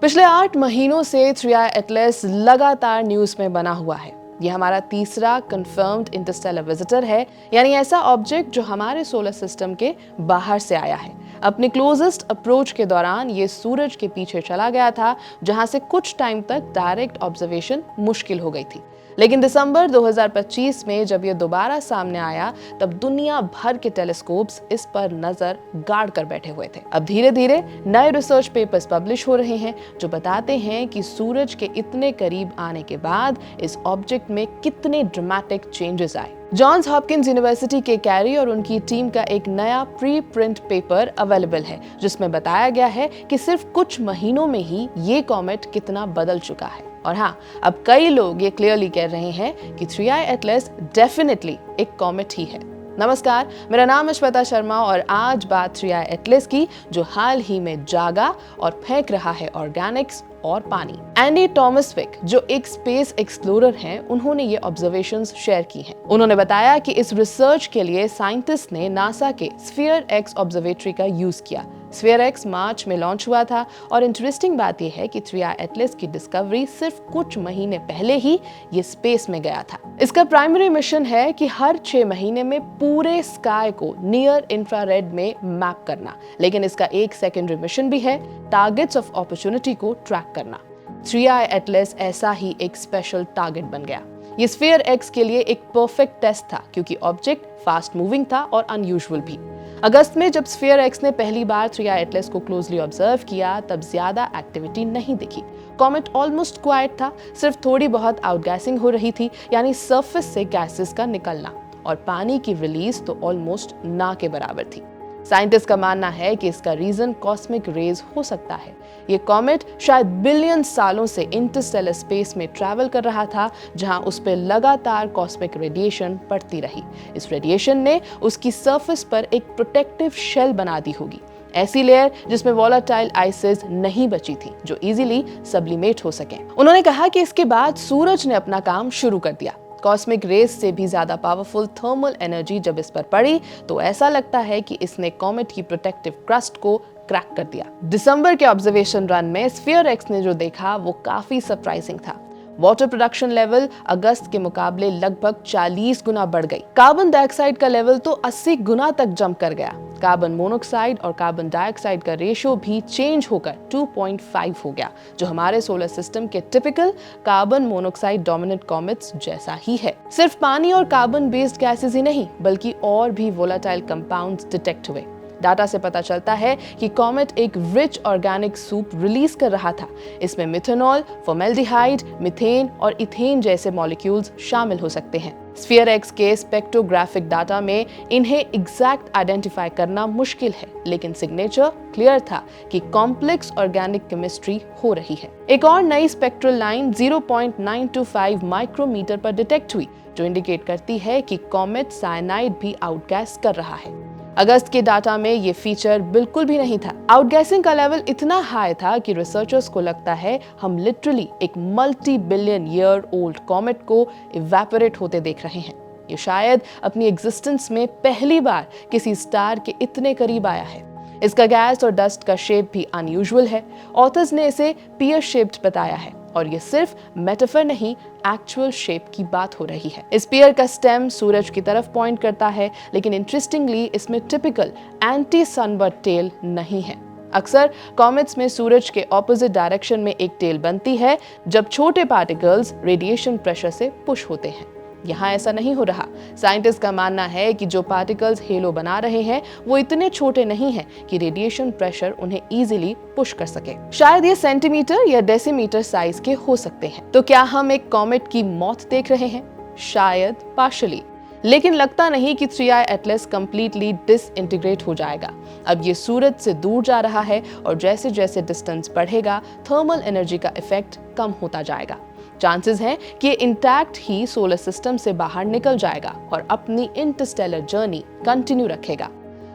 पिछले 8 महीनों से 3i एटलस लगातार न्यूज में बना हुआ है। ये हमारा तीसरा कंफर्म्ड इंटरस्टेलर विजिटर है, यानी ऐसा ऑब्जेक्ट जो हमारे सोलर सिस्टम के बाहर से आया है। अपने क्लोजेस्ट अप्रोच के दौरान ये सूरज के पीछे चला गया था, जहां से कुछ टाइम तक डायरेक्ट ऑब्जर्वेशन मुश्किल हो गई थी। लेकिन दिसंबर 2025 में जब ये दोबारा सामने आया, तब दुनिया भर के टेलीस्कोप्स इस पर नजर गाड़ कर बैठे हुए थे। अब धीरे धीरे नए रिसर्च पेपर्स पब्लिश हो रहे हैं जो बताते हैं कि सूरज के इतने करीब आने के बाद इस ऑब्जेक्ट में कितने ड्रामेटिक चेंजेस आए। जॉन्स हॉपकिंस यूनिवर्सिटी के कैरी और उनकी टीम का एक नया प्री प्रिंट पेपर अवेलेबल है, जिसमें बताया गया है कि सिर्फ कुछ महीनों में ही ये कॉमेट कितना बदल चुका है। और हाँ, अब कई लोग ये क्लियरली कह रहे हैं कि 3i एटलस डेफिनेटली एक कॉमेट ही है। नमस्कार, मेरा नाम है श्वेता शर्मा और आज बात 3i एटलस की, जो हाल ही में जागा और फेंक रहा है ऑर्गेनिक्स और पानी। एंडी टॉमसविक, जो एक स्पेस एक्सप्लोरर हैं, उन्होंने ये ऑब्जर्वेशंस शेयर की हैं। उन्होंने बताया कि इस रिसर्च के लिए साइंटिस्ट ने नासा के स्फीयर एक्स ऑब्जर्वेटरी का यूज किया। स्फीयर एक्स मार्च में लॉन्च हुआ था और इंटरेस्टिंग बात यह है कि 3i एटलस की डिस्कवरी सिर्फ कुछ महीने पहले ही ये स्पेस में गया था। इसका प्राइमरी मिशन है कि हर 6 महीने में पूरे स्काई को नियर इंफ्रारेड में मैप करना, लेकिन इसका एक सेकेंडरी मिशन भी है, टारगेट्स ऑफ अपॉर्चुनिटी को ट्रैक करना। 3i एटलस ऐसा ही एक स्पेशल टारगेट बन गया। ये स्फीयर एक्स के लिए एक परफेक्ट टेस्ट था, क्योंकि ऑब्जेक्ट फास्ट मूविंग था और अनयूजुअल भी। अगस्त में जब स्फीयर एक्स ने पहली बार 3i एटलस को क्लोजली ऑब्जर्व किया, तब ज्यादा एक्टिविटी नहीं दिखी। कॉमेट ऑलमोस्ट क्वाइट था, सिर्फ थोड़ी बहुत आउटगैसिंग हो रही थी, यानी सरफेस से गैसेस का निकलना, और पानी की रिलीज तो ऑलमोस्ट ना के बराबर थी। साइंटिस्ट का मानना है कि इसका रीजन कॉस्मिक रेज हो सकता है। ये कॉमेट शायद बिलियन सालों से इंटरस्टेलर स्पेस में ट्रैवल कर रहा था, जहां उस पर लगातार कॉस्मिक रेडिएशन पड़ती रही। इस रेडिएशन ने उसकी सरफेस पर एक प्रोटेक्टिव शेल बना दी होगी, ऐसी लेयर जिसमें वॉलेटाइल आइसेस नहीं बची थी, जो इजीली सब्लिमेट हो सके। उन्होंने कहा कि इसके बाद सूरज ने अपना काम शुरू कर दिया। कॉस्मिक रेस से भी ज्यादा पावरफुल थर्मल एनर्जी जब इस पर पड़ी, तो ऐसा लगता है कि इसने कॉमेट की प्रोटेक्टिव क्रस्ट को क्रैक कर दिया। दिसंबर के ऑब्जर्वेशन रन में स्फीयर एक्स ने जो देखा वो काफी सरप्राइजिंग था। वाटर प्रोडक्शन लेवल अगस्त के मुकाबले लगभग 40 गुना बढ़ गई। कार्बन डाइऑक्साइड का लेवल तो 80 गुना तक जंप कर गया। कार्बन मोनोऑक्साइड और कार्बन डाइऑक्साइड का रेशियो भी चेंज होकर 2.5 हो गया, जो हमारे सोलर सिस्टम के typical carbon monoxide dominant comets जैसा ही है। सिर्फ पानी और कार्बन बेस्ड गैसेस ही नहीं, बल्कि और भी वोलेटाइल कंपाउंड्स डिटेक्ट हुए। डाटा से पता चलता है कि कॉमेट एक रिच ऑर्गेनिक सूप रिलीज कर रहा था। इसमें मिथेनॉल, फॉर्मेल्डिहाइड, मीथेन और इथेन जैसे मॉलिक्यूल्स शामिल हो सकते हैं। स्फीयर एक्स के स्पेक्ट्रोग्राफिक डाटा में इन्हें एग्जैक्ट आइडेंटिफाई करना मुश्किल है, लेकिन सिग्नेचर क्लियर था कि कॉम्प्लेक्स ऑर्गेनिक केमिस्ट्री हो रही है। एक और नई स्पेक्ट्रल लाइन 0.925 माइक्रोमीटर पर डिटेक्ट हुई, जो इंडिकेट करती है कि कॉमेट साइनाइड भी आउटगैस कर रहा है। अगस्त के डाटा में ये फीचर बिल्कुल भी नहीं था। आउटगैसिंग का लेवल इतना हाई था कि रिसर्चर्स को लगता है हम लिटरली एक multi billion year old comet को इवेपोरेट होते देख रहे हैं। ये शायद अपनी एग्जिस्टेंस में पहली बार किसी स्टार के इतने करीब आया है। इसका गैस और डस्ट का शेप भी अनयूजुअल है। ऑथर्स ने इसे पियर शेप्ड बताया है, और ये सिर्फ मेटाफर नहीं, एक्चुअल शेप की बात हो रही है। इस पियर का स्टेम सूरज की तरफ पॉइंट करता है, लेकिन इंटरेस्टिंगली इसमें टिपिकल एंटी सनबर्ड टेल नहीं है। अक्सर कॉमेट्स में सूरज के ऑपोजिट डायरेक्शन में एक टेल बनती है, जब छोटे पार्टिकल्स रेडिएशन प्रेशर से पुश होते हैं। यहाँ ऐसा नहीं हो रहा। साइंटिस्ट का मानना है कि जो पार्टिकल्स हेलो बना रहे हैं वो इतने छोटे नहीं हैं कि रेडिएशन प्रेशर उन्हें इजीली पुश कर सके। शायद ये सेंटीमीटर या डेसीमीटर साइज के हो सकते हैं। तो क्या हम एक कॉमेट की मौत देख रहे हैं? शायद पार्शियली, लेकिन लगता नहीं कि 3i एटलस कंप्लीटली डिसइंटीग्रेट हो जाएगा। अब ये सूरज से दूर जा रहा है, और जैसे जैसे डिस्टेंस बढ़ेगा, थर्मल एनर्जी का इफेक्ट कम होता जाएगा। चांसेस हैं कि ये इंटैक्ट ही सोलर सिस्टम से बाहर निकल जाएगा और अपनी इंटरस्टेलर जर्नी कंटिन्यू रखेगा।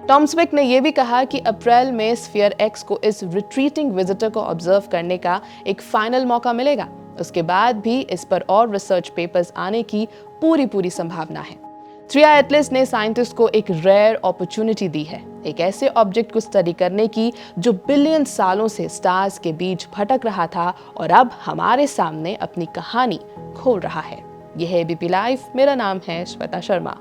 टॉमसविक ने यह भी कहा कि अप्रैल में स्फीयर एक्स को इस रिट्रीटिंग विजिटर को ऑब्जर्व करने का एक फाइनल मौका मिलेगा। उसके बाद भी इस पर और रिसर्च पेपर्स आने की पूरी संभावना है। थ्रिया एटलस ने साइंटिस्ट को एक रेयर अपॉर्चुनिटी दी है, एक ऐसे ऑब्जेक्ट को स्टडी करने की जो बिलियन सालों से स्टार्स के बीच भटक रहा था और अब हमारे सामने अपनी कहानी खोल रहा है। यह है एबीपी लाइव, मेरा नाम है श्वेता शर्मा।